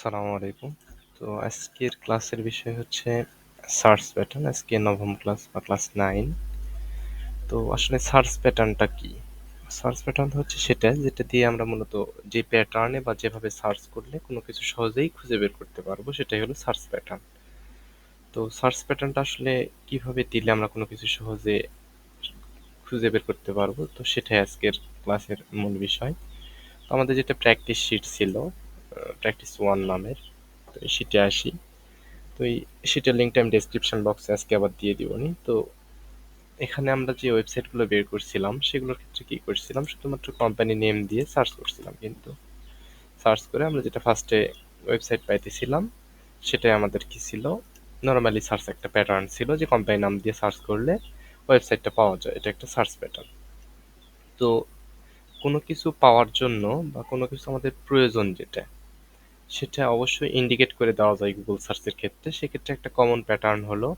আসসালামু আলাইকুম। তো আজকের ক্লাসের বিষয় হচ্ছে সার্চ প্যাটার্ন। আজকে নবম ক্লাস বা ক্লাস 9। তো আসলে সার্চ প্যাটার্নটা কি? সার্চ প্যাটার্ন হচ্ছে সেটা যেটা দিয়ে আমরা মূলত যে প্যাটার্নে বা যেভাবে সার্চ করলে কোনো কিছু সহজেই খুঁজে বের করতে পারবো সেটাই হলো সার্চ প্যাটার্ন। তো সার্চ প্যাটার্নটা আসলে কিভাবে দিলে আমরা কোনো কিছু সহজে খুঁজে বের করতে পারবো, তো সেটাই আজকের ক্লাসের মূল বিষয়। তো আমাদের যেটা প্র্যাকটিস শিট ছিল, প্র্যাকটিস 1 নামের, তো এই শিটে আসি। তো এই সেটার লিঙ্কটা আমি ডেসক্রিপশন বক্সে আজকে আবার দিয়ে দিবনি। তো এখানে আমরা যে ওয়েবসাইটগুলো বের করছিলাম সেগুলোর ক্ষেত্রে কি করছিলাম, শুধুমাত্র কোম্পানি নেম দিয়ে সার্চ করছিলাম, কিন্তু সার্চ করে আমরা যেটা ফার্স্টে ওয়েবসাইট পাইতেছিলাম সেটাই আমাদের কি ছিল, নর্মালি সার্চ একটা প্যাটার্ন ছিল যে কোম্পানি নাম দিয়ে সার্চ করলে ওয়েবসাইটটা পাওয়া যায়, এটা একটা সার্চ প্যাটার্ন। তো কোনো কিছু পাওয়ার জন্য বা কোনো কিছু আমাদের প্রয়োজন যেটা, সেটা অবশ্যই ইন্ডিকেট করে দেওয়া যায় গুগল সার্চের ক্ষেত্রে। সেক্ষেত্রে একটা কমন প্যাটার্ন হলো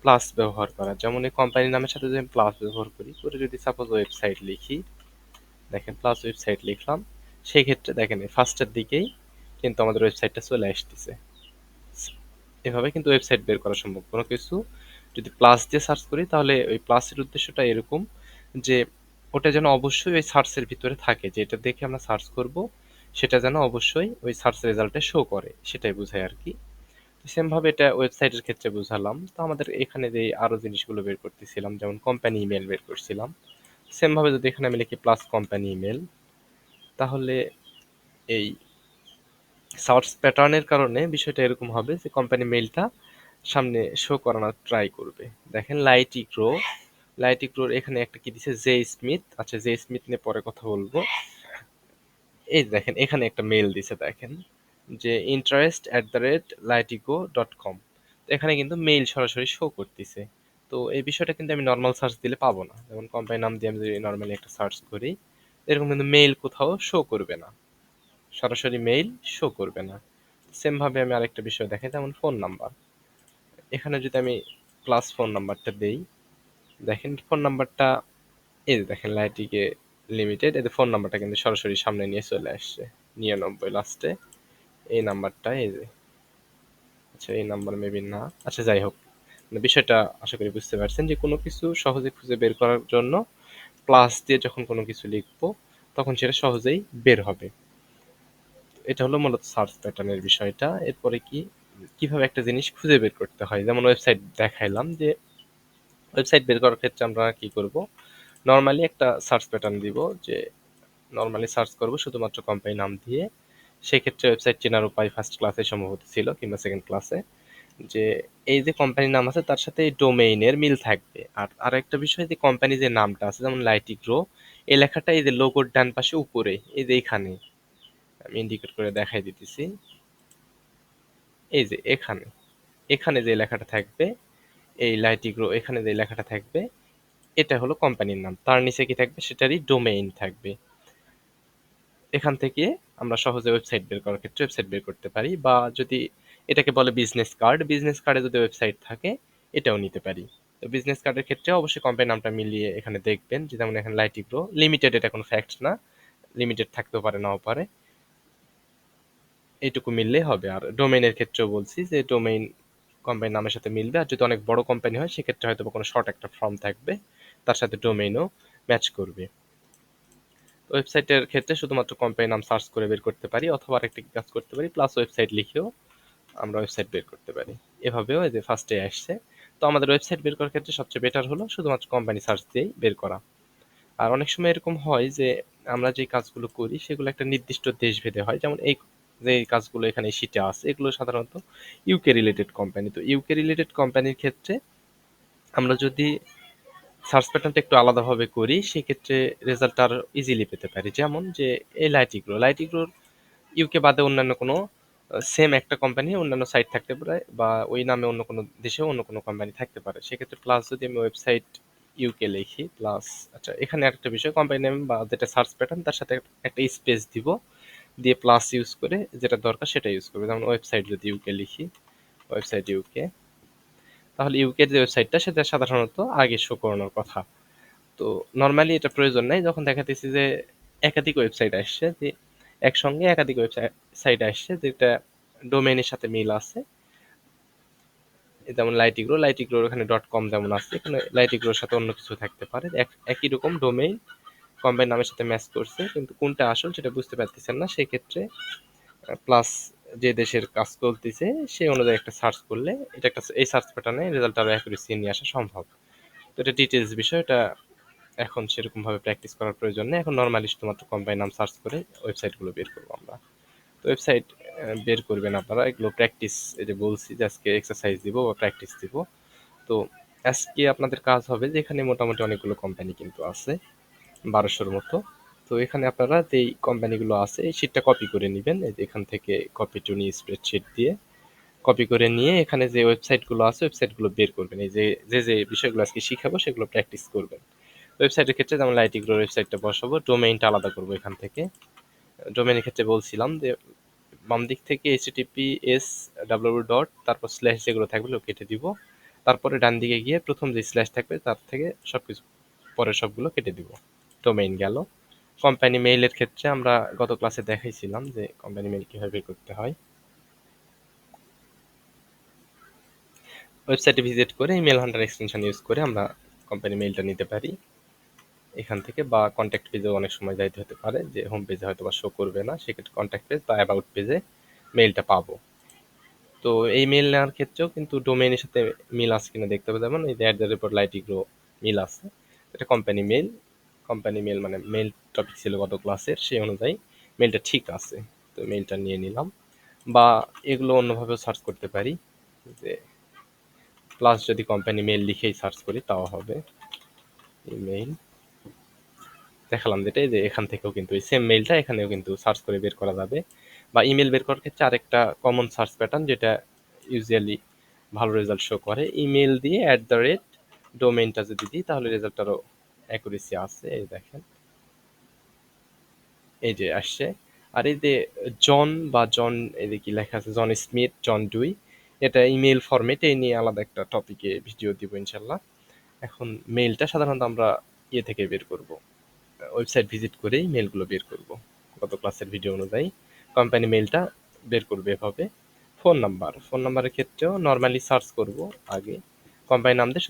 প্লাস ব্যবহার করা। যেমন এই কোম্পানি নামের সাথে যদি আমি প্লাস ব্যবহার করি, করে যদি সাপোজ ওয়েবসাইট লিখি, দেখেন প্লাস ওয়েবসাইট লিখলাম, সেই ক্ষেত্রে দেখেন ফার্স্টের দিকেই কিন্তু আমাদের ওয়েবসাইটটা চলে আসতেছে। এভাবে কিন্তু ওয়েবসাইট বের করা সম্ভব। কোনো কিছু যদি প্লাস দিয়ে সার্চ করি তাহলে ওই প্লাসের উদ্দেশ্যটা এরকম যে ওটা যেন অবশ্যই ওই সার্চের ভিতরে থাকে, যে এটা দেখে আমরা সার্চ করব সেটা যেন অবশ্যই ওই সার্চ রেজাল্টে শো করে, সেটাই বোঝায় আর কি। সেম ভাবে এটা ওয়েবসাইটের ক্ষেত্রে বুঝালাম। তো আমাদের এখানে যে আরো জিনিসগুলো বের করতেছিলাম, যেমন কোম্পানি ইমেল বের করছিলাম, সেম ভাবে যদি এখানে আমি লিখি প্লাস কোম্পানি ইমেল, তাহলে এই সার্চ প্যাটার্নের কারণে বিষয়টা এরকম হবে যে কোম্পানি মেইলটা সামনে শো করানোর ট্রাই করবে। দেখেন লাইটিক্রোর এখানে একটা কি দিছে, জে স্মিথ। আচ্ছা, জে স্মিথ নিয়ে পরে কথা বলবো। এই দেখেন এখানে একটা মেইল দিছে, দেখেন যে interest@lightico.com। তো এখানে কিন্তু মেইল সরাসরি শো করতেছে। তো এই বিষয়টা কিন্তু আমি নর্মাল সার্চ দিলে পাবো না। যেমন কোম্পানি নাম দিয়ে আমি যদি নর্মালি একটা সার্চ করি, এরকম কিন্তু মেইল কোথাও শো করবে না, সরাসরি মেইল শো করবে না। সেম ভাবে আমি আরেকটা বিষয় দেখাই, যেমন ফোন নাম্বার। এখানে যদি আমি প্লাস ফোন নাম্বারটা দেই, দেখেন ফোন নাম্বারটা, এই যে দেখেন লাইটিকে লিমিটেড, এদের ফোন নাম্বারটা কিন্তু সরাসরি সামনে নিয়ে চলে আসছে, 99 লাস্টে এই নাম্বারটা, এই যে, আচ্ছা এই নাম্বার মেবি না, আচ্ছা যাই হোক, মানে বিষয়টা আশা করি বুঝতে পারছেন যে কোনো কিছু সহজে খুঁজে বের করার জন্য প্লাস দিয়ে যখন কোনো কিছু লিখবো তখন সেটা সহজেই বের হবে। এটা হলো মূলত সার্চ প্যাটার্নের বিষয়টা। এরপরে কি, কিভাবে একটা জিনিস খুঁজে বের করতে হয়, যেমন ওয়েবসাইট দেখাইলাম, যে ওয়েবসাইট বের করার ক্ষেত্রে আমরা কি করব, নর্মালি একটা সার্চ প্যাটার্ন দিব, যে নর্মালি সার্চ করব শুধুমাত্র কোম্পানি নাম দিয়ে। সেক্ষেত্রে ওয়েবসাইট চেনার উপায় ফার্স্ট ক্লাসে সম্ভবত ছিল, কিংবা সেকেন্ড ক্লাসে, যে এই যে কোম্পানির নাম আছে তার সাথে ডোমেইনের মিল থাকবে। আর আরেকটা বিষয়, যে কোম্পানি যে নামটা আছে, যেমন লাইটিগ্রো, এই লেখাটা এই যে লোগোর ডান পাশে উপরে, এই যে এইখানে আমি ইন্ডিকেট করে দেখাই দিতেছি, এই যে এখানে, এখানে যে লেখাটা থাকবে, এই লাইটিগ্রো এখানে যে লেখাটা থাকবে, এটা হলো কোম্পানির নাম। তার নিচে কি থাকবে, সেটারই ডোমেইন থাকবে। এখান থেকে আমরা সহজে ওয়েবসাইট বের করার ক্ষেত্রে ওয়েবসাইট বের করতে পারি, বা যদি এটাকে বলে বিজনেস কার্ড, বিজনেস কার্ডে যদি ওয়েবসাইট থাকে এটাও নিতে পারি। তো বিজনেস কার্ডের ক্ষেত্রে অবশ্যই কোম্পানির নামটা মিলিয়ে এখানে দেখবেন, যে যেমন এখানে লাইটিগ্রো লিমিটেড, এটা কোনো ফ্যাক্ট না, লিমিটেড থাকতেও পারে নাও পারে, এইটুকু মিললেই হবে। আর ডোমেইনের ক্ষেত্রেও বলছি যে ডোমেইন কোম্পানির নামের সাথে মিলবে, আর যদি অনেক বড় কোম্পানি হয় সেক্ষেত্রে হয়তো কোনো শর্ট একটা ফর্ম থাকবে, তার সাথে ডোমেইনও ম্যাচ করবে। ওয়েবসাইটের ক্ষেত্রে শুধুমাত্র কোম্পানির নাম সার্চ করে বের করতে পারি, অথবা আরেকটা কাজ করতে পারি, প্লাস ওয়েবসাইট লিখেও আমরা ওয়েবসাইট বের করতে পারি। এভাবেও এই যে ফার্স্টে আসছে। তো আমাদের ওয়েবসাইট বের করার ক্ষেত্রে সবচেয়ে বেটার হলো শুধুমাত্র কোম্পানি সার্চ দিয়েই বের করা। আর অনেক সময় এরকম হয় যে আমরা যে কাজগুলো করি সেগুলো একটা নির্দিষ্ট দেশ ভেদে হয়, যেমন এই যে কাজগুলো এখানে শীটে আছে এগুলো সাধারণত ইউকে রিলেটেড কোম্পানি। তো ইউকে রিলেটেড কোম্পানির ক্ষেত্রে আমরা যদি সার্চ প্যাটার্নটা একটু আলাদাভাবে করি সেক্ষেত্রে রেজাল্ট আরো ইজিলি পেতে পারি। যেমন যে এই লাইটিগ্রোর ইউকে বাদে অন্যান্য কোনো সেম একটা কোম্পানি অন্যান্য সাইট থাকতে পারে, বা ওই নামে অন্য কোনো দেশেও অন্য কোনো কোম্পানি থাকতে পারে। সেক্ষেত্রে প্লাস যদি আমি ওয়েবসাইট ইউকে লিখি প্লাস, আচ্ছা এখানে একটা বিষয়, কোম্পানি নেম বা যেটা সার্চ প্যাটার্ন তার সাথে একটা স্পেস দিব, দিয়ে প্লাস ইউজ করে যেটা দরকার সেটা ইউজ করবে। যেমন ওয়েবসাইট যদি ইউকে লিখি, ওয়েবসাইট ইউকে, তাহলে ইউকের যে ওয়েবসাইটটা সেটা সাধারণত আগে শো করানোর কথা। তো নর্মালি এটা প্রয়োজন নাই, যখন দেখাতেছি যে একাধিক ওয়েবসাইট আসছে, যে একসঙ্গে একাধিক ওয়েবসাইট আসছে, যেটা ডোমেইনের সাথে মিল আছে, যেমন লাইটিগ্রোর এখানে .com যেমন আছে, এখানে লাইটিগ্রোর সাথে অন্য কিছু থাকতে পারে, একই রকম ডোমেইন কোম্পানির নামের সাথে ম্যাচ করছে, কিন্তু কোনটা আসল সেটা বুঝতে পারতেছেন না, সেক্ষেত্রে প্লাস যে দেশের কাজ চলতেছে সেই অনুযায়ী একটা সার্চ করলে এটা একটা এই সার্চ প্যাটার্নে রেজাল্ট আরো অ্যাকুরেসি নিয়ে আসা সম্ভব। তো এটা ডিটেলস বিষয়, এটা এখন সেরকম ভাবে প্র্যাকটিস করার প্রয়োজন নেই। এখন নর্মালি শুধুমাত্র কোম্পানির নাম সার্চ করে ওয়েবসাইটগুলো বের করবো আমরা। তো ওয়েবসাইট বের করবেন আপনারা, এগুলো প্র্যাকটিস, এই যে বলছি যে আজকে এক্সারসাইজ দিব বা প্র্যাকটিস দিব। তো আজকে আপনাদের কাজ হবে যে এখানে মোটামুটি অনেকগুলো কোম্পানি কিন্তু আছে, 1200-র মতো। তো এখানে আপনারা যেই কোম্পানিগুলো আছে এই শিটটা কপি করে নেবেন, এই যে এখান থেকে কপি টু নিউ স্প্রেডশিট দিয়ে কপি করে নিয়ে এখানে যে ওয়েবসাইটগুলো আছে ওয়েবসাইটগুলো বের করবেন, এই যে যে বিষয়গুলো আজকে শিখাবো সেগুলো প্র্যাকটিস করবেন। ওয়েবসাইটের ক্ষেত্রে যেমন লাইটিগ্রোর ওয়েবসাইটটা বসাবো, ডোমেইনটা আলাদা করবো এখান থেকে। ডোমেইনের ক্ষেত্রে বলছিলাম যে বাম দিক থেকে https তারপর স্ল্যাশ যেগুলো থাকবে ওগুলো কেটে দিব, তারপরে ডান দিকে গিয়ে প্রথম যে স্ল্যাশ থাকবে তার থেকে সবকিছু পরের সবগুলো কেটে দিব। ডোমেইন গেল। কোম্পানি মেইলের ক্ষেত্রে আমরা গত ক্লাসে দেখাইছিলাম যে কোম্পানি মেইল কিভাবে বের করতে হয়। ওয়েবসাইটে ভিজিট করে ইমেল হান্টার এক্সটেনশন ইউজ করে আমরা কোম্পানি মেইলটা নিতে পারি এখান থেকে, বা কন্ট্যাক্ট পেজেও অনেক সময় যাইতে হতে পারে, যে হোম পেজে হয়তো বা শো করবে না, সেক্ষেত্রে কন্ট্যাক্ট পেজ বা অ্যাবাউট পেজে মেইলটা পাবো। তো এই মেইল নেওয়ার ক্ষেত্রেও কিন্তু ডোমেইনের সাথে মিল আছে কিনা দেখতে হবে, যেমন এই যে @লাইটিগ্রো মিল আছে, এটা কোম্পানি মেইল মানে মেইল টপিক ছিল গত ক্লাসের, সেই অনুযায়ী মেইলটা ঠিক আছে। তো মেইলটা নিয়ে নিলাম, বা এগুলো অন্যভাবেও সার্চ করতে পারি, যে প্লাস যদি কোম্পানি মেইল লিখেই সার্চ করি তাও হবে। ইমেইল দেখালাম যেটা, যে এখান থেকেও কিন্তু এই সেম মেইলটা এখানেও কিন্তু সার্চ করে বের করা যাবে। বা ইমেল বের করার ক্ষেত্রে আরেকটা কমন সার্চ প্যাটার্ন যেটা ইউজুয়ালি ভালো রেজাল্ট শো করে, ইমেল দিয়ে ডোমেইনটা যদি দিই তাহলে রেজাল্ট আরও অ্যাকুরেসি আছে। এই দেখেন, এই যে আসছে। আর এই যে জন, এই যে কি লেখা আছে, জন স্মিথ, জন ডুই, এটা ইমেল ফরম্যাট, এই নিয়ে আলাদা একটা টপিকে ভিডিও দিব ইনশাল্লাহ। এখন মেইলটা সাধারণত আমরা থেকে বের করব, ওয়েবসাইট ভিজিট করেই মেলগুলো বের করব গত ক্লাসের ভিডিও অনুযায়ী। কোম্পানি মেলটা বের করবে এভাবে। ফোন নাম্বারের ক্ষেত্রেও নর্মালি সার্চ করব আগে, কোম্পানি নাম দিয়ে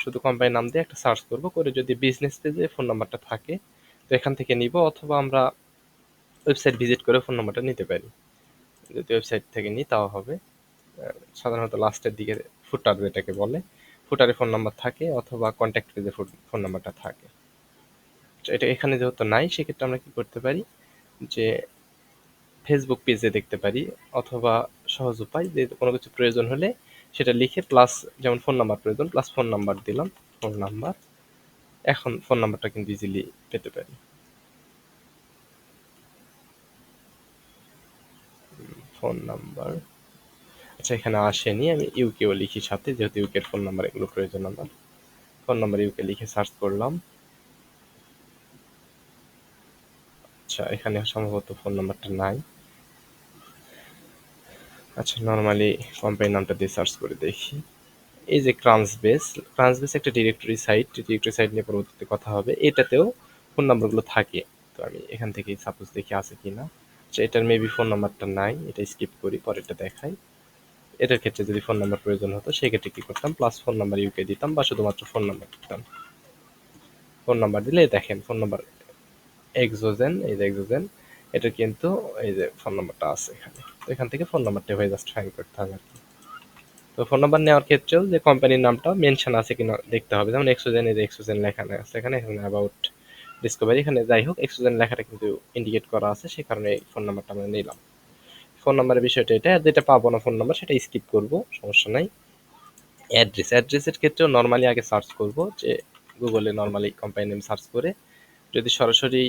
শুধু কোম্পানি নাম দিয়ে একটা সার্চ করব, করে যদি বিজনেস পেজে ফোন নাম্বারটা থাকে তো এখান থেকে নিব, অথবা আমরা ওয়েবসাইট ভিজিট করে ফোন নাম্বারটা নিতে পারি। যদি ওয়েবসাইট থেকে নিই তাও হবে। সাধারণত লাস্টের দিকে ফুটার যেটাকে বলে, ফুটারে ফোন নাম্বার থাকে, অথবা কন্ট্যাক্ট পেজে ফোন নাম্বারটা থাকে। এটা এখানে যেহেতু নাই, সেক্ষেত্রে আমরা কি করতে পারি, যে ফেসবুক পেজে দেখতে পারি, অথবা সহজ উপায় যে কোনো কিছু প্রয়োজন হলে সেটা লিখে প্লাস, যেমন ফোন নাম্বার প্রয়োজন, প্লাস ফোন নাম্বার দিলাম, ফোন নাম্বার। এখন ফোন নাম্বারটা কিন্তু ইজিলি পেতে পারি। ফোন নাম্বার, আচ্ছা এখানে আসেনি, আমি ইউকেও লিখি সাথে, যেহেতু ইউকের ফোন নাম্বার এগুলো প্রয়োজন আমার। ফোন নাম্বার ইউকে লিখে সার্চ করলাম। আচ্ছা এখানে সম্ভবত ফোন নাম্বারটা নাই। আচ্ছা নর্মালি কোম্পানির নামটা দিয়ে সার্চ করে দেখি। এই যে ক্রাঞ্চবেস একটা ডিরেক্টরি সাইট নিয়ে পরবর্তীতে কথা হবে। এটাতেও ফোন নাম্বারগুলো থাকে, তো আমি এখান থেকে সাপোজ দেখি আছে কিনা। আচ্ছা এটার মেবি ফোন নাম্বারটা নাই, এটা স্কিপ করি, পরেরটা দেখাই। এটার ক্ষেত্রে যদি ফোন নাম্বার প্রয়োজন হতো সেক্ষেত্রে কি করতাম, প্লাস ফোন নাম্বার ইউকে দিতাম, বা শুধুমাত্র ফোন নাম্বার দিতাম। ফোন নাম্বার দিলে দেখেন ফোন নাম্বার এক্সোজেন, এই যে এক্সোজেন, এটা কিন্তু এই যে ফোন নাম্বারটা আছে এখানে, তো এখান থেকে ফোন নাম্বারটা হয়ে জাস্ট ফাইন করতে হবে আর কি। তো ফোন নাম্বার নেওয়ার ক্ষেত্রেও যে কোম্পানির নামটা মেনশন আছে কিনা দেখতে হবে, যেমন এক্সোজেন, এই যে এক্সোজেন লেখা আছে এখানে অ্যাবাউট ডিসকভারি, এখানে যাই হোক এক্সোজেন লেখাটা কিন্তু ইন্ডিকেট করা আছে, সে কারণে এই ফোন নাম্বারটা আমরা নিলাম। ফোন নাম্বারের বিষয়টা এটা, যেটা পাবো না ফোন নাম্বার সেটা স্কিপ করব, সমস্যা নাই। অ্যাড্রেসের ক্ষেত্রেও নর্মালি আগে সার্চ করব, যে গুগলে নর্মালি কোম্পানি নেম সার্চ করে যদি সরাসরি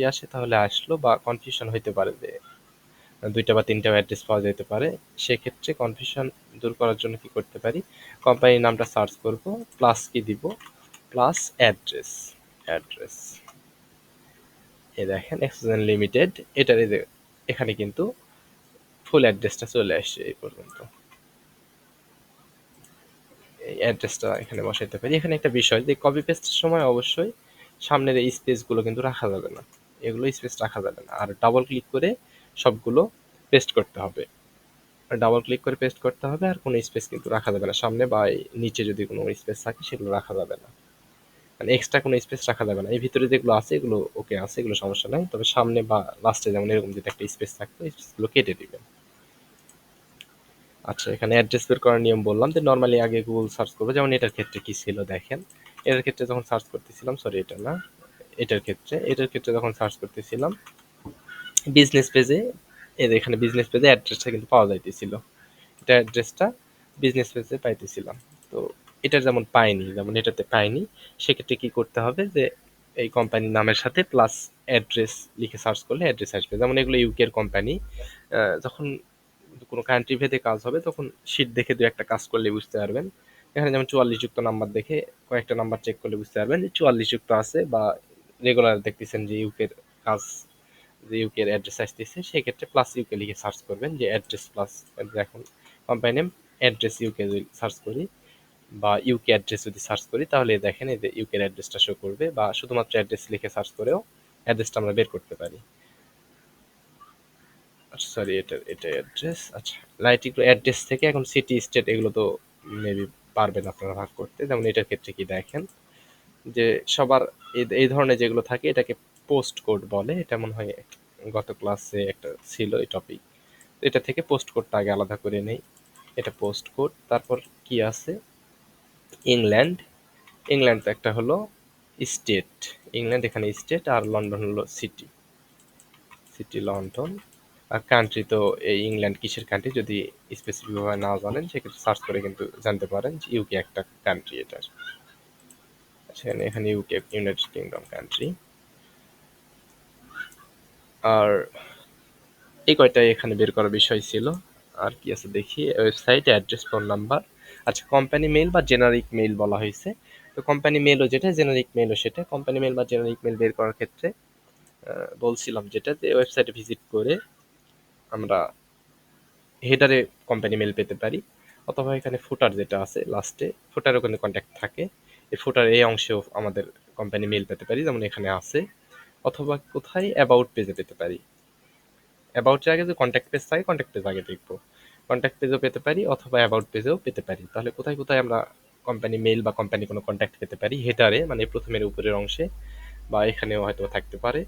আসে তাহলে আসলো, বা কনফিউশন হইতে পারে যে 2টা বা 3টা অ্যাড্রেস পাওয়া যেতে পারে, সেক্ষেত্রে কনফিউশন দূর করার জন্য কি করতে পারি, কোম্পানির নামটা সার্চ করব, প্লাস কি দিব, প্লাস অ্যাড্রেস। এই দেখেন এক্সচেঞ্জ লিমিটেড, এটার এই যে এখানে কিন্তু ফুল অ্যাড্রেসটা চলে আসছে এই পর্যন্ত। এই অ্যাড্রেসটা এখানে বসাইতে পারি। এখানে একটা বিষয়, যে কপি পেস্টের সময় অবশ্যই সামনের এই স্পেসগুলো কিন্তু রাখা যাবে না, এগুলো স্পেস রাখা যাবে না। আর ডাবল ক্লিক করে সবগুলো পেস্ট করতে হবে। ডাবল ক্লিক করে পেস্ট করতে হবে, আর কোনো স্পেস কিন্তু রাখা যাবে না সামনে বা নিচে, যদি কোনো স্পেস থাকে সেগুলো রাখা যাবে না, মানে এক্সট্রা কোনো স্পেস রাখা যাবে না। এই ভিতরে যেগুলো আছে এগুলো ওকে আছে, এগুলো সমস্যা নাই, তবে সামনে বা লাস্টে যেমন এরকম যদি একটা স্পেস থাকতো এই স্পেসগুলো কেটে দিবেন। আচ্ছা, এখানে অ্যাড্রেস বের করার নিয়ম বললাম যে নর্মালি আগে গুগল সার্চ করবো, যেমন এটার ক্ষেত্রে কি ছিল দেখেন। এটার ক্ষেত্রে যখন সার্চ করতেছিলাম, সরি এটা না, এটার ক্ষেত্রে যখন সার্চ করতেছিলাম বিজনেস পেজে, এর এখানে বিজনেস পেজে অ্যাড্রেসটা কিন্তু পাওয়া যাইতেছিল, এটা অ্যাড্রেসটা বিজনেস পেজে পাইতেছিলাম। তো এটা যেমন পাইনি, যেমন এটাতে পাইনি, সেক্ষেত্রে কি করতে হবে যে এই কোম্পানির নামের সাথে প্লাস অ্যাড্রেস লিখে সার্চ করলে অ্যাড্রেস আসবে। যেমন এগুলো ইউকের কোম্পানি, যখন কোনো কান্ট্রি ভেদে কাজ হবে তখন শীট দেখে দু একটা কাজ করলে বুঝতে পারবেন। এখানে যেমন 44 যুক্ত নাম্বার দেখে কয়েকটা নাম্বার চেক করলে বুঝতে পারবেন যে 44 যুক্ত আছে, বা রেগুলার দেখতেছেন যে ইউকের কাজ, যে ইউকের অ্যাড্রেস আসতেছে, সেক্ষেত্রে প্লাস ইউকে লিখে সার্চ করবেন যে অ্যাড্রেস প্লাস, এখন কোম্পানি নেম অ্যাড্রেস ইউকে যদি সার্চ করি বা ইউকে অ্যাড্রেস যদি সার্চ করি, তাহলে দেখেন এই যে ইউকের অ্যাড্রেসটা শো করবে, বা শুধুমাত্র অ্যাড্রেস লিখে সার্চ করেও অ্যাড্রেসটা আমরা বের করতে পারি। আচ্ছা সরি, এটা অ্যাড্রেস। আচ্ছা, লাইট একটু অ্যাড্রেস থেকে এখন সিটি স্টেট এগুলো তো মেবি পারবেন আপনারা ভাগ করতে। যেমন এটার ক্ষেত্রে কি দেখেন যে সবার এই ধরনের যেগুলো থাকে এটাকে পোস্ট কোড বলে, এটা মনে হয় গত ক্লাসে একটা ছিল এই টপিক। এটা থেকে পোস্ট কোডটা আগে আলাদা করে নেই, এটা পোস্ট কোড। তারপর কি আছে, ইংল্যান্ড, ইংল্যান্ড তো একটা হলো স্টেট, ইংল্যান্ড এখানে স্টেট, আর লন্ডন হলো সিটি, সিটি লন্ডন। আর কান্ট্রি তো এই ইংল্যান্ড কিসের কান্ট্রি যদি স্পেসিফিকভাবে না জানেন সেক্ষেত্রে সার্চ করে কিন্তু জানতে পারেন যে ইউকে একটা কান্ট্রি এটার। সেখানে এখানে ইউকে ইউনাইটেড কিংডম কান্ট্রি। আর এই কয়টাই এখানে বের করার বিষয় ছিল। আর কি আছে দেখি, ওয়েবসাইট অ্যাড্রেস ফোন নাম্বার। আচ্ছা, কোম্পানি মেইল বা জেনারিক মেইল বলা হয়েছে। তো কোম্পানি মেইলও যেটা, জেনারিক মেইলও সেটা। কোম্পানি মেইল বা জেনারিক মেইল বের করার ক্ষেত্রে বলছিলাম যেটা, যে ওয়েবসাইটে ভিজিট করে আমরা হেডারে কোম্পানি মেল পেতে পারি, অথবা এখানে ফুটার যেটা আছে লাস্টে, ফুটার ওখানে কন্ট্যাক্ট থাকে, এই ফুটার এই অংশেও আমাদের কোম্পানি মেল পেতে পারি, যেমন এখানে আছে। অথবা কোথায় অ্যাবাউট পেজে পেতে পারি, অ্যাবাউট এর আগে যে কন্ট্যাক্ট পেজ থাকে কন্ট্যাক্ট পেজ আগে দেখবো, কন্ট্যাক্ট পেজেও পেতে পারি অথবা অ্যাবাউট পেজেও পেতে পারি। তাহলে কোথায় কোথায় আমরা কোম্পানি মেল বা কোম্পানি কোনো কন্ট্যাক্ট পেতে পারি, হেডারে মানে প্রথমের উপরের অংশে, বা এখানেও হয়তো থাকতে পারে,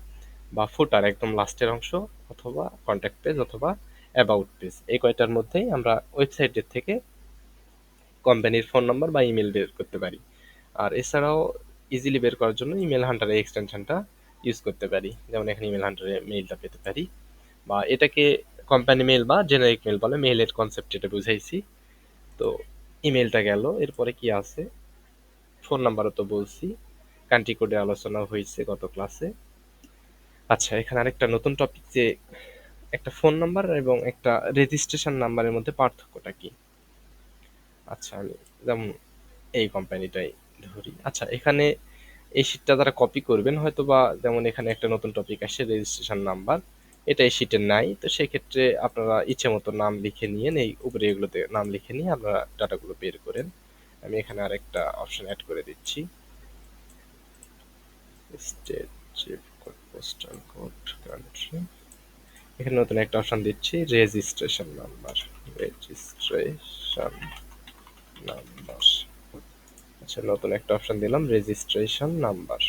বা ফুটার একদম লাস্টের অংশ, অথবা কন্ট্যাক্ট পেজ, অথবা অ্যাবাউট পেজ। এই কয়টার মধ্যেই আমরা ওয়েবসাইটের থেকে কোম্পানির ফোন নাম্বার বা ইমেল বের করতে পারি। আর এছাড়াও ইজিলি বের করার জন্য ইমেল হান্টারের এক্সটেনশনটা ইউজ করতে পারি, যেমন এখানে ইমেল হান্টারে মেইলটা পেতে পারি। বা এটাকে কোম্পানি মেল বা জেনারিক মেল বলে, মেইলের কনসেপ্ট এটা বুঝাইছি। তো ইমেলটা গেল, এরপরে কি আছে, ফোন নাম্বারও তো বলছি, কান্ট্রি কোডে আলোচনা হয়েছে গত ক্লাসে। আচ্ছা, এখানে আরেকটা নতুন টপিক, যে একটা ফোন নাম্বার এবং একটা রেজিস্ট্রেশন নাম্বারের মধ্যে পার্থক্যটা কি। আচ্ছা, আমি যেমন এই কোম্পানিটাই ধরি। আচ্ছা, এখানে এই শীটটা যারা কপি করবেন হয়তো বা, যেমন এখানে একটা নতুন টপিক আসছে রেজিস্ট্রেশন নাম্বার, এটা এই শীটে নাই, তো সেক্ষেত্রে আপনারা ইচ্ছে মতো নাম লিখে নিয়ে এই উপরে এগুলোতে নাম লিখে নিয়ে আপনারা ডাটাগুলো বের করেন। আমি এখানে আরেকটা অপশন অ্যাড করে দিচ্ছি, state, zip code, postal code, country. এখানে নতুন একটা অপশন দিচ্ছি, রেজিস্ট্রেশন নাম্বার, রেজিস্ট্রেশন নাম্বার। আচ্ছা, নতুন একটা অপশন দিলাম, রেজিস্ট্রেশন নাম্বার।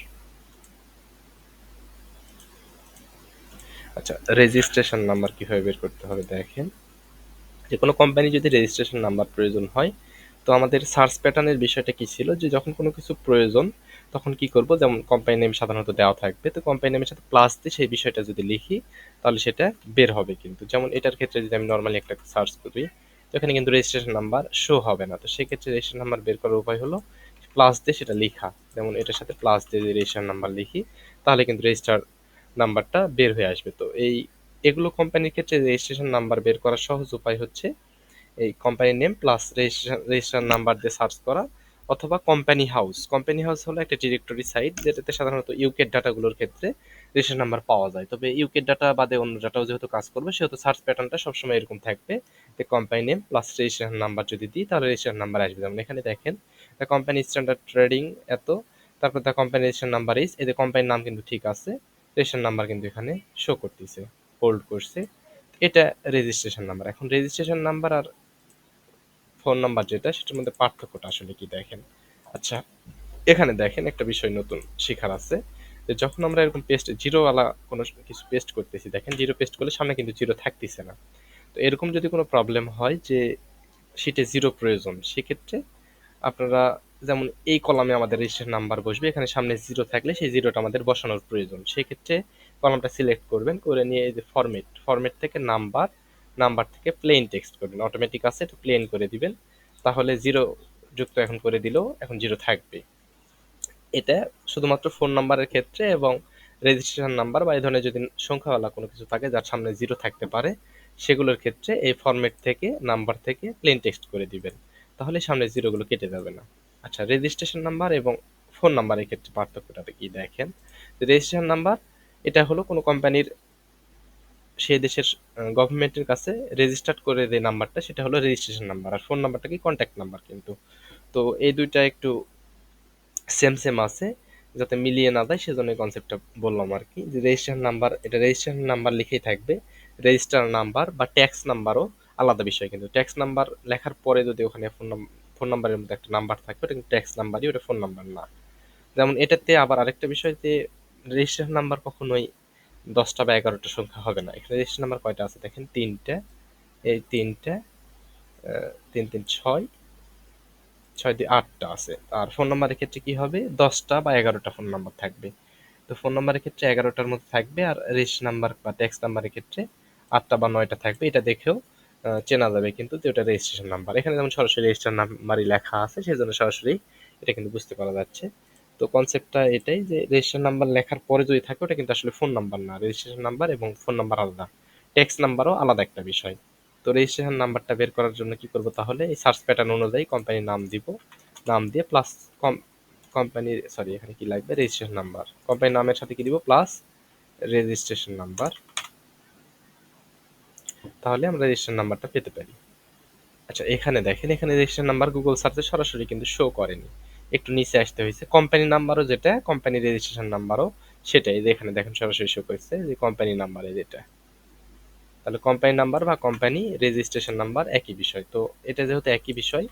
আচ্ছা, রেজিস্ট্রেশন নাম্বার কিভাবে বের করতে হবে দেখেন। যে কোনো কোম্পানি যদি রেজিস্ট্রেশন নাম্বার প্রয়োজন হয়, তো আমাদের সার্চ প্যাটার্নের বিষয়টা কি ছিল, যে যখন কোনো কিছু প্রয়োজন তখন কি করব, যেমন কোম্পানি নেম সাধারণত দেওয়া থাকবে, তো কোম্পানি নেমের সাথে প্লাস দিয়ে সেই বিষয়টা যদি লিখি তাহলে সেটা বের হবে। কিন্তু যেমন এটার ক্ষেত্রে যদি আমি নর্মালি একটা সার্চ করি, তো এখানে কিন্তু রেজিস্ট্রেশন নাম্বার শো হবে না। তো সেক্ষেত্রে রেজিস্ট্রেশন নাম্বার বের করার উপায় হলো প্লাস দিয়ে সেটা লিখা। যেমন এটার সাথে প্লাস দিয়ে যদি রেজিস্ট্রেশন নাম্বার লিখি তাহলে কিন্তু রেজিস্টার নাম্বারটা বের হয়ে আসবে। তো এগুলো কোম্পানির ক্ষেত্রে রেজিস্ট্রেশন নাম্বার বের করার সহজ উপায় হচ্ছে এই company name plus registration number দিয়ে সার্চ করা, অথবা কোম্পানি হাউস। কোম্পানি হাউস হলো একটা ডিরেক্টরি সাইট, যেটাতে সাধারণত ইউকের ডাটাগুলোর ক্ষেত্রে রেজিস্ট্রেশন নাম্বার পাওয়া যায়। তবে ইউকের ডাটা বাদে অন্য ডাটাও যেহেতু কাজ করবে, সেহেতু সার্চ প্যাটার্নটা সবসময় এরকম থাকবে যে company name plus registration number যদি দিই তাহলে রেজিস্ট্রেশন নাম্বার আসবে। যেমন এখানে দেখেন দ্য কোম্পানি স্ট্যান্ডার্ড ট্রেডিং এত, তারপর the company registration number is, এদের কোম্পানির নাম কিন্তু ঠিক আছে, রেজিস্ট্রেশন নাম্বার কিন্তু এখানে শো করতেছে, হোল্ড করছে। এটা রেজিস্ট্রেশন নাম্বার। এখন রেজিস্ট্রেশন নাম্বার আর ফোন নাম্বার যেটা, সেটার মধ্যে পার্থক্যটা আসলে কি দেখেন। আচ্ছা, এখানে দেখেন একটা বিষয় নতুন শেখার আছে, যে যখন আমরা এরকম পেস্ট জিরোওয়ালা কোনো কিছু পেস্ট করতেছি, দেখেন জিরো পেস্ট করলে সামনে কিন্তু জিরো থাকতেছে না। তো এরকম যদি কোনো প্রবলেম হয় যে শিটে জিরো প্রয়োজন, সেক্ষেত্রে আপনারা যেমন এই কলামে আমাদের রেজিস্ট্রেশন নাম্বার বসবে, এখানে সামনে জিরো থাকলে সেই জিরোটা আমাদের বসানোর প্রয়োজন। সেক্ষেত্রে কলামটা সিলেক্ট করবেন, করে নিয়ে এই যে ফরম্যাট থেকে নাম্বার থেকে প্লেন টেক্সট করবেন, অটোমেটিক আছে, এটা প্লেন করে দিবেন, তাহলে জিরো যুক্ত এখন করে দিলেও এখন জিরো থাকবে। এটা শুধুমাত্র ফোন নাম্বারের ক্ষেত্রে, এবং রেজিস্ট্রেশন নাম্বার বা এই ধরনের যদি সংখ্যাওয়ালা কোনো কিছু থাকে যার সামনে জিরো থাকতে পারে, সেগুলোর ক্ষেত্রে এই ফরম্যাট থেকে নাম্বার থেকে প্লেন টেক্সট করে দিবেন, তাহলে সামনে জিরোগুলো কেটে যাবে না। আচ্ছা, রেজিস্ট্রেশন নাম্বার এবং ফোন নাম্বারের ক্ষেত্রে পার্থক্যটা কি দেখেন। রেজিস্ট্রেশন নাম্বার এটা হলো কোনো কোম্পানির সেই দেশের গভর্নমেন্টের কাছে রেজিস্টার্ড করে যে নাম্বারটা, সেটা হলো রেজিস্ট্রেশন নাম্বার, আর ফোন নাম্বারটা কি কন্ট্যাক্ট নাম্বার কিন্তু। তো এই দুইটা একটু সেম আছে, যাতে মিলিয়ে না যায় সেজন্য এই কনসেপ্টটা বললাম আর কি। যে রেজিস্ট্রেশন নাম্বার, এটা রেজিস্ট্রেশন নাম্বার লিখেই থাকবে। রেজিস্টার নাম্বার বা ট্যাক্স নাম্বারও আলাদা বিষয়, কিন্তু ট্যাক্স নাম্বার লেখার পরে যদি ওখানে ফোন নাম্বারের মধ্যে একটা নাম্বার থাকে, ওটা কিন্তু ট্যাক্স নাম্বারই, ওটা ফোন নাম্বার না। যেমন এটাতে আবার আরেকটা বিষয় যে রেজিস্ট্রেশন নাম্বার কখনোই 10টা বা 11টা সংখ্যা হবে না। এখানে রেজিস্ট্রেশন নাম্বার কয়টা আছে দেখেন, 3টে, এই 3টে, 3 3 6, 6 দিয়ে 8টা আছে। আর ফোন নাম্বারের ক্ষেত্রে কি হবে, 10টা বা 11টা ফোন নাম্বার থাকবে। তো ফোন নাম্বারের ক্ষেত্রে 11টার মধ্যে থাকবে, আর রেজিস্ট্রেশন নাম্বার বা ট্যাক্স নাম্বারের ক্ষেত্রে 8টা বা 9টা থাকবে। এটা দেখেও চেনা যাবে কিন্তু যে ওটা রেজিস্ট্রেশন নাম্বার। এখানে যেমন সরাসরি রেজিস্ট্রেশন নাম্বারই লেখা আছে, সেই জন্য সরাসরি এটা কিন্তু বুঝতে পারা যাচ্ছে। তো কনসেপ্টটা এটাই যে রেজিস্ট্রেশন নাম্বার লেখার পরে যদি থাকে, ওটা কিন্তু আসলে ফোন নাম্বার না, রেজিস্ট্রেশন নাম্বার এবং ফোন নাম্বার আলাদা, ট্যাক্স নাম্বারও আলাদা একটা বিষয়। তো রেজিস্ট্রেশন নাম্বারটা বের করার জন্য কি করব, তাহলে এই সার্চ প্যাটার্ন অনুযায়ী কোম্পানির নাম দিব, নাম দিয়ে প্লাস কোম্পানির, সরি এখানে কি লাগবে, রেজিস্ট্রেশন নাম্বার, কোম্পানির নামের সাথে কি দিব, প্লাস রেজিস্ট্রেশন নাম্বার, তাহলে আমরা রেজিস্ট্রেশন নাম্বারটা পেতে পারি। আচ্ছা, এখানে দেখেন, এখানে রেজিস্ট্রেশন নাম্বার গুগল সার্চে সরাসরি কিন্তু শো করেনি, একটু নিচে আসতে হয়েছে। কোম্পানি নাম্বারও যেটা, কোম্পানি রেজিস্ট্রেশন নাম্বারও সেটাই, এখানে দেখেন সরাসরি শো করছে যে কোম্পানি নাম্বারে যেটা। তাহলে কোম্পানি নাম্বার বা কোম্পানি রেজিস্ট্রেশন নাম্বার একই বিষয়। তো এটা যেহেতু একই বিষয়,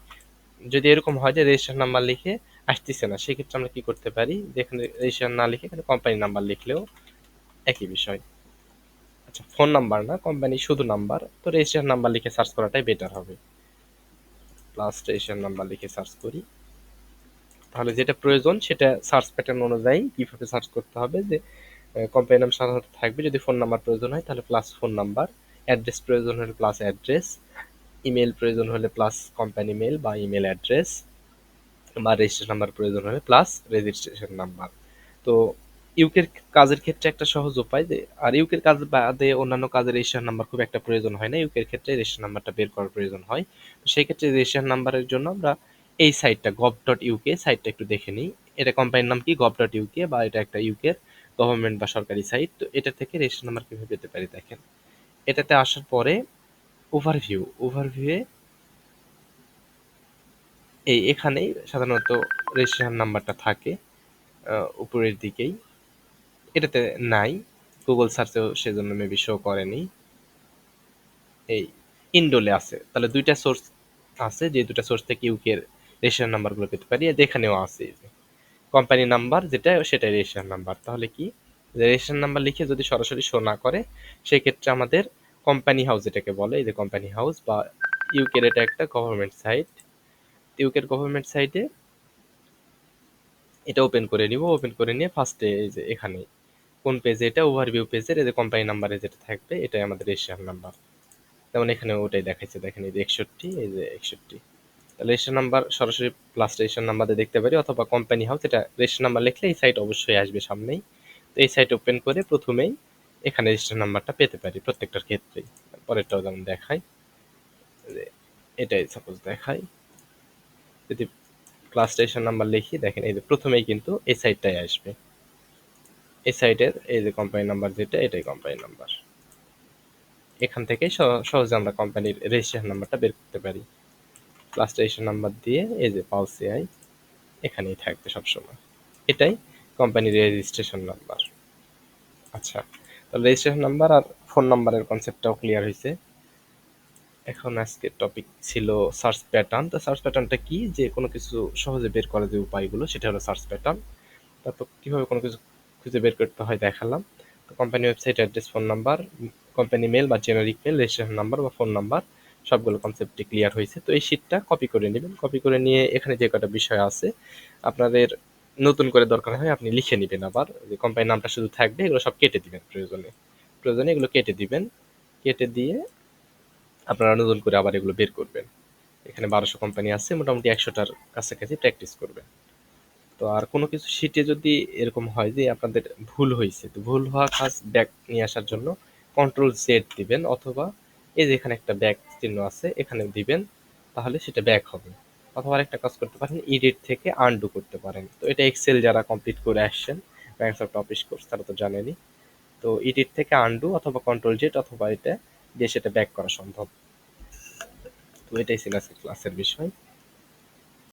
যদি এরকম হয় যে রেজিস্ট্রেশন নাম্বার লিখে আসতেছে না, সেক্ষেত্রে আমরা কি করতে পারি, যেখানে রেজিস্ট্রেশন না লিখে এখানে কোম্পানি নাম্বার লিখলেও একই বিষয়। আচ্ছা, ফোন নাম্বার না, কোম্পানি শুধু নাম্বার, তো রেজিস্ট্রেশন নাম্বার লিখে সার্চ করাটাই বেটার হবে। প্লাস রেজিস্ট্রেশন নাম্বার লিখে সার্চ করি, তাহলে যেটা প্রয়োজন সেটা সার্চ প্যাটার্ন অনুযায়ী কিভাবে সার্চ করতে হবে, যে কোম্পানি নাম সাধারণত থাকবে, যদি ফোন নাম্বার প্রয়োজন হয় তাহলে প্লাস ফোন নাম্বার, অ্যাড্রেস প্রয়োজন হলে প্লাস অ্যাড্রেস, ইমেল প্রয়োজন হলে প্লাস কোম্পানি মেল বা ইমেল অ্যাড্রেস, বা রেজিস্ট্রেশন নাম্বার প্রয়োজন হলে প্লাস রেজিস্ট্রেশন নাম্বার। তো ইউকের কাজের ক্ষেত্রে একটা সহজ উপায়, যে আর ইউকের কাজ বাদে অন্যান্য কাজের রেজিস্ট্রেশন নাম্বার খুব একটা প্রয়োজন হয় না, ইউকের ক্ষেত্রে রেজিস্ট্রেশন নাম্বারটা বের করার প্রয়োজন হয়। তো সেই ক্ষেত্রে রেজিস্ট্রেশন নাম্বারের জন্য আমরা এই সাইটটা gov.uk সাইটটা একটু দেখে নিই। এটা কোম্পানির নাম কি, gov.uk, বা এটা একটা ইউকের গভর্নমেন্ট বা সরকারি সাইট। তো এটা থেকে রেজিস্ট্রেশন নাম্বার কিভাবে পেতে পারি দেখেন, এটাতে আসার পরে ওভারভিউয়ে এখানেই সাধারণত রেজিস্ট্রেশন নাম্বারটা থাকে, উপরের দিকেই। এটাতে নাই, গুগল সার্চেও সেজন্য মেবি শো করেনি। এই ইন্ডোলে আছে, তাহলে দুইটা সোর্স আছে, যে দুটা সোর্স থেকে ইউকের রেজিস্ট্রেশন নাম্বারগুলো পেতে পারি। এখানেও আছে কোম্পানি নাম্বার যেটা, সেটাই রেজিস্ট্রেশন নাম্বার। তাহলে কি, রেজিস্ট্রেশন নাম্বার লিখে যদি সরাসরি শো না করে, সেক্ষেত্রে আমাদের কোম্পানি হাউস যেটাকে বলে, এই যে কোম্পানি হাউস বা ইউকের, এটা একটা গভর্নমেন্ট সাইট, ইউকের গভর্নমেন্ট সাইটে এটা ওপেন করে নিব। ওপেন করে নিয়ে ফার্স্টে এই যে এখানে কোন পেজে, এটা ওভারভিউ পেজের এই যে কোম্পানি নাম্বারে যেটা থাকবে, এটাই আমাদের রেজিস্ট্রেশন নাম্বার। যেমন এখানে ওটাই দেখাচ্ছে, দেখেন এই যে 61, এই যে 61। তাহলে রেজিস্ট্রেশন নাম্বার সরাসরি প্লাস রেজিস্ট্রেশন নাম্বার দিয়ে দেখতে পারি, অথবা কোম্পানি হাউস, এটা রেজিস্ট্রেশন নাম্বার লিখলে এই সাইট অবশ্যই আসবে সামনেই। তো এই সাইট ওপেন করে প্রথমেই এখানে রেজিস্ট্রেশন নাম্বারটা পেতে পারি প্রত্যেকটার ক্ষেত্রেই। পরেরটাও যেমন দেখাই, এটাই সাপোজ দেখাই, যদি ক্লাস রেজিস্ট্রেশন নাম্বার লিখি, দেখেন এই যে প্রথমেই কিন্তু এই সাইটটাই আসবে। এই সাইটের এই যে কোম্পানি নাম্বার যেটা, এটাই কোম্পানি নাম্বার। এখান থেকে সহজে আমরা কোম্পানির রেজিস্ট্রেশন নাম্বারটা বের করতে পারি। প্লাস রেজিস্ট্রেশন নাম্বার দিয়ে এই যে পালস এআই এখানেই থাকবে সবসময়, এটাই কোম্পানির রেজিস্ট্রেশন নাম্বার। আচ্ছা, তাহলে রেজিস্ট্রেশন নাম্বার আর ফোন নাম্বারের কনসেপ্টটাও ক্লিয়ার হয়েছে। এখন আজকের টপিক ছিল সার্চ প্যাটার্ন। তো সার্চ প্যাটার্নটা কি, যে কোনো কিছু সহজে বের করার যে উপায়গুলো সেটা হলো সার্চ প্যাটার্ন। তারপর কীভাবে কোনো কিছু খুঁজে বের করতে হয় দেখালাম। তো company website address, phone number, company mail বা জেনারিক মেল, রেজিস্ট্রেশন নাম্বার বা ফোন নাম্বার, সবগুলো কনসেপ্টটি ক্লিয়ার হয়েছে। তো এই শিটটা কপি করে নেবেন। কপি করে নিয়ে এখানে যে কটা বিষয় আছে আপনাদের নতুন করে দরকার হয় আপনি লিখে নেবেন। আবার যে কোম্পানির নামটা শুধু থাকবে, এগুলো সব কেটে দিবেন প্রয়োজনে এগুলো কেটে দিবেন। কেটে দিয়ে আপনারা নতুন করে আবার এগুলো বের করবেন। এখানে 1200 কোম্পানি আছে, মোটামুটি 100টার কাছাকাছি প্র্যাকটিস করবেন। তো আর কোনো কিছু শিটে যদি এরকম হয় যে আপনাদের ভুল হয়েছে, তো ভুল হওয়া কাজ ব্যাক নিয়ে আসার জন্য কন্ট্রোল জেড দিবেন, অথবা এই যে এখানে একটা ব্যাক চিহ্ন আছে এখানে দিবেন, তাহলে সেটা ব্যাক হবে। অথবা আরেকটা কাজ করতে পারেন, এডিট থেকে আনডু করতে পারেন। তো এটা এক্সেল যারা কমপ্লিট করে আসছেন মাইক্রোসফট অফিস কোর্স তারা তো জানেনই। তো এডিট থেকে আনডু অথবা কন্ট্রোল জেড অথবা এটা দিয়ে সেটা ব্যাক করা সম্ভব। তো এটাই ছিল আজকের ক্লাসের বিষয়।